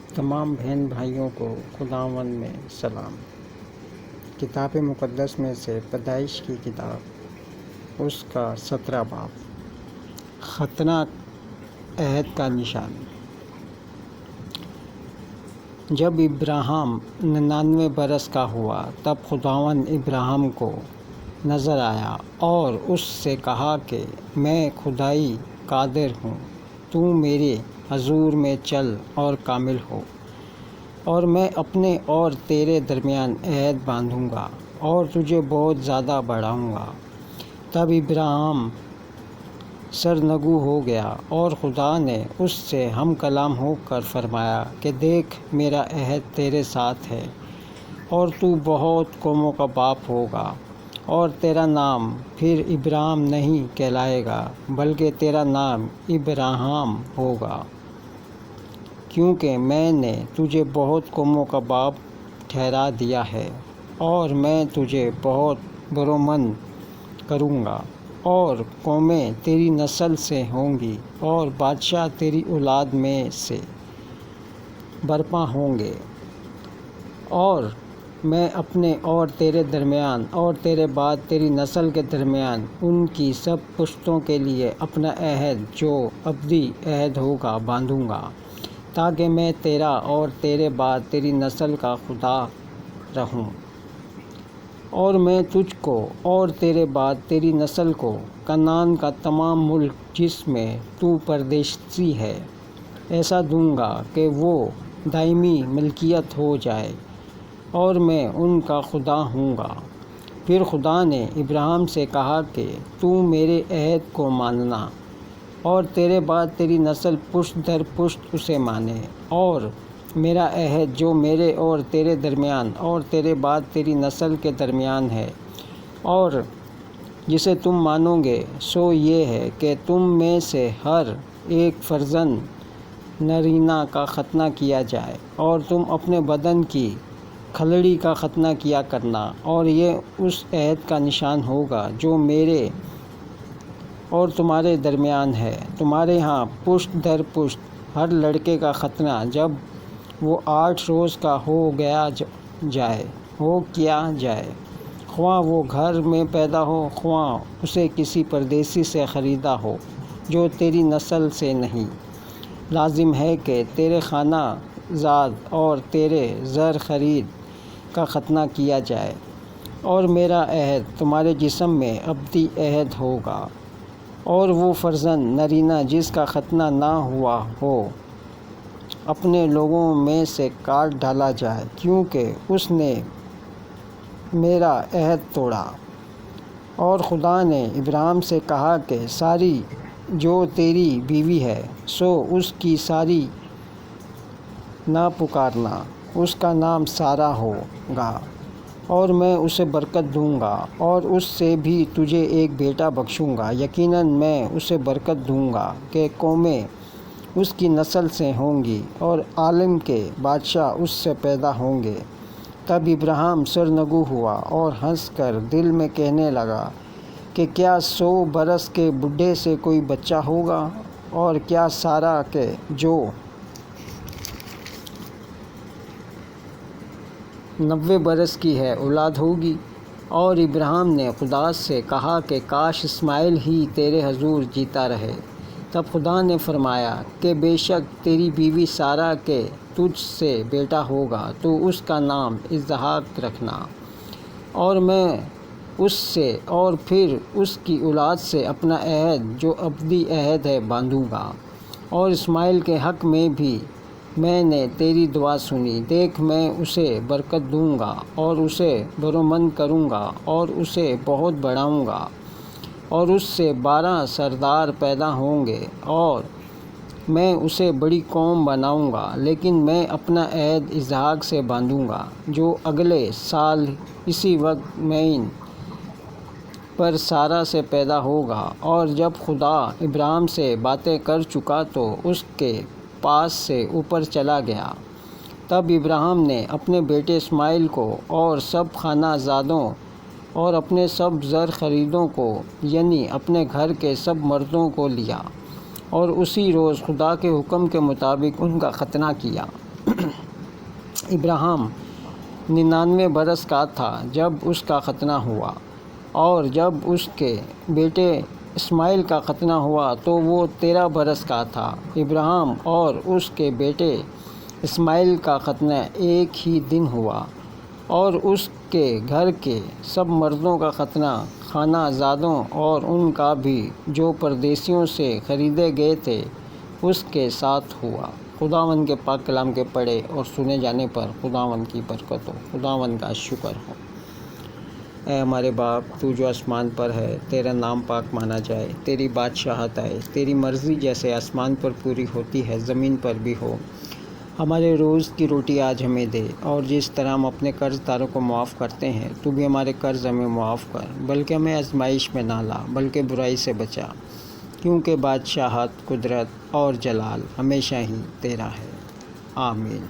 تمام بہن بھائیوں کو خداوند میں سلام۔ کتاب مقدس میں سے پیدائش کی کتاب، اس کا 17 باب، ختنہ عہد کا نشان۔ جب ابراہیم 99 برس کا ہوا تب خداوند ابراہیم کو نظر آیا اور اس سے کہا کہ میں خدائی قادر ہوں، تو میرے حضور میں چل اور کامل ہو، اور میں اپنے اور تیرے درمیان عہد باندھوں گا اور تجھے بہت زیادہ بڑھاؤں گا۔ تب ابراہیم سرنگو ہو گیا اور خدا نے اس سے ہم کلام ہو کر فرمایا کہ دیکھ، میرا عہد تیرے ساتھ ہے اور تو بہت قوموں کا باپ ہوگا، اور تیرا نام پھر ابراہیم نہیں کہلائے گا بلکہ تیرا نام ابراہیم ہوگا، کیونکہ میں نے تجھے بہت قوموں کا باپ ٹھہرا دیا ہے، اور میں تجھے بہت برومند کروں گا، اور قومیں تیری نسل سے ہوں گی اور بادشاہ تیری اولاد میں سے برپا ہوں گے، اور میں اپنے اور تیرے درمیان اور تیرے بعد تیری نسل کے درمیان ان کی سب پشتوں کے لیے اپنا عہد جو ابدی عہد ہوگا باندھوں گا، تاکہ میں تیرا اور تیرے بعد تیری نسل کا خدا رہوں، اور میں تجھ کو اور تیرے بعد تیری نسل کو کنعان کا تمام ملک جس میں تو پردیسی ہے ایسا دوں گا کہ وہ دائمی ملکیت ہو جائے، اور میں ان کا خدا ہوں گا۔ پھر خدا نے ابراہیم سے کہا کہ تو میرے عہد کو ماننا اور تیرے بعد تیری نسل پشت در پشت اسے مانے، اور میرا عہد جو میرے اور تیرے درمیان اور تیرے بعد تیری نسل کے درمیان ہے اور جسے تم مانو گے، سو یہ ہے کہ تم میں سے ہر ایک فرزند نرینہ کا ختنہ کیا جائے، اور تم اپنے بدن کی کھلڑی کا ختنہ کیا کرنا، اور یہ اس عہد کا نشان ہوگا جو میرے اور تمہارے درمیان ہے۔ تمہارے ہاں پشت در پشت ہر لڑکے کا ختنہ جب وہ 8 روز کا ہو کیا جائے، خواہ وہ گھر میں پیدا ہو، خواہ اسے کسی پردیسی سے خریدا ہو جو تیری نسل سے نہیں۔ لازم ہے کہ تیرے خانہ زاد اور تیرے زر خرید کا ختنہ کیا جائے، اور میرا عہد تمہارے جسم میں ابدی عہد ہوگا، اور وہ فرزند نرینہ جس کا ختنہ نہ ہوا ہو اپنے لوگوں میں سے کاٹ ڈالا جائے، کیونکہ اس نے میرا عہد توڑا۔ اور خدا نے ابراہیم سے کہا کہ ساری جو تیری بیوی ہے سو اس کی ساری نہ پکارنا، اس کا نام سارہ ہوگا، اور میں اسے برکت دوں گا، اور اس سے بھی تجھے ایک بیٹا بخشوں گا۔ یقیناً میں اسے برکت دوں گا کہ قومیں اس کی نسل سے ہوں گی، اور عالم کے بادشاہ اس سے پیدا ہوں گے۔ تب ابراہیم سرنگو ہوا اور ہنس کر دل میں کہنے لگا کہ کیا 100 برس کے بوڑھے سے کوئی بچہ ہوگا، اور کیا سارہ کے جو 90 برس کی ہے اولاد ہوگی؟ اور ابراہیم نے خدا سے کہا کہ کاش اسماعیل ہی تیرے حضور جیتا رہے۔ تب خدا نے فرمایا کہ بے شک تیری بیوی سارہ کے تجھ سے بیٹا ہوگا، تو اس کا نام اسحاق رکھنا، اور میں اس سے اور پھر اس کی اولاد سے اپنا عہد جو ابدی عہد ہے باندھوں گا۔ اور اسماعیل کے حق میں بھی میں نے تیری دعا سنی، دیکھ میں اسے برکت دوں گا اور اسے برومند کروں گا اور اسے بہت بڑھاؤں گا، اور اس سے 12 سردار پیدا ہوں گے، اور میں اسے بڑی قوم بناؤں گا۔ لیکن میں اپنا عہد اسحاق سے باندھوں گا جو اگلے سال اسی وقت معین پر سارہ سے پیدا ہوگا۔ اور جب خدا ابراہیم سے باتیں کر چکا تو اس کے پاس سے اوپر چلا گیا۔ تب ابراہیم نے اپنے بیٹے اسماعیل کو اور سب خانہ زادوں اور اپنے سب زر خریدوں کو، یعنی اپنے گھر کے سب مردوں کو لیا، اور اسی روز خدا کے حکم کے مطابق ان کا ختنہ کیا۔ ابراہیم 99 برس کا تھا جب اس کا ختنہ ہوا، اور جب اس کے بیٹے اسماعیل کا ختنہ ہوا تو وہ 13 برس کا تھا۔ ابراہیم اور اس کے بیٹے اسماعیل کا ختنہ ایک ہی دن ہوا، اور اس کے گھر کے سب مردوں کا ختنہ خانہ زادوں اور ان کا بھی جو پردیسیوں سے خریدے گئے تھے اس کے ساتھ ہوا۔ خداوند کے پاک کلام کے پڑھے اور سنے جانے پر خداوند کی برکت ہو، خداوند کا شکر ہو۔ اے ہمارے باپ، تو جو آسمان پر ہے، تیرا نام پاک مانا جائے، تیری بادشاہت آئے، تیری مرضی جیسے آسمان پر پوری ہوتی ہے زمین پر بھی ہو۔ ہمارے روز کی روٹی آج ہمیں دے، اور جس طرح ہم اپنے قرض داروں کو معاف کرتے ہیں تو بھی ہمارے قرض ہمیں معاف کر، بلکہ ہمیں آزمائش میں نہ لا بلکہ برائی سے بچا، کیونکہ بادشاہت، قدرت اور جلال ہمیشہ ہی تیرا ہے، آمین۔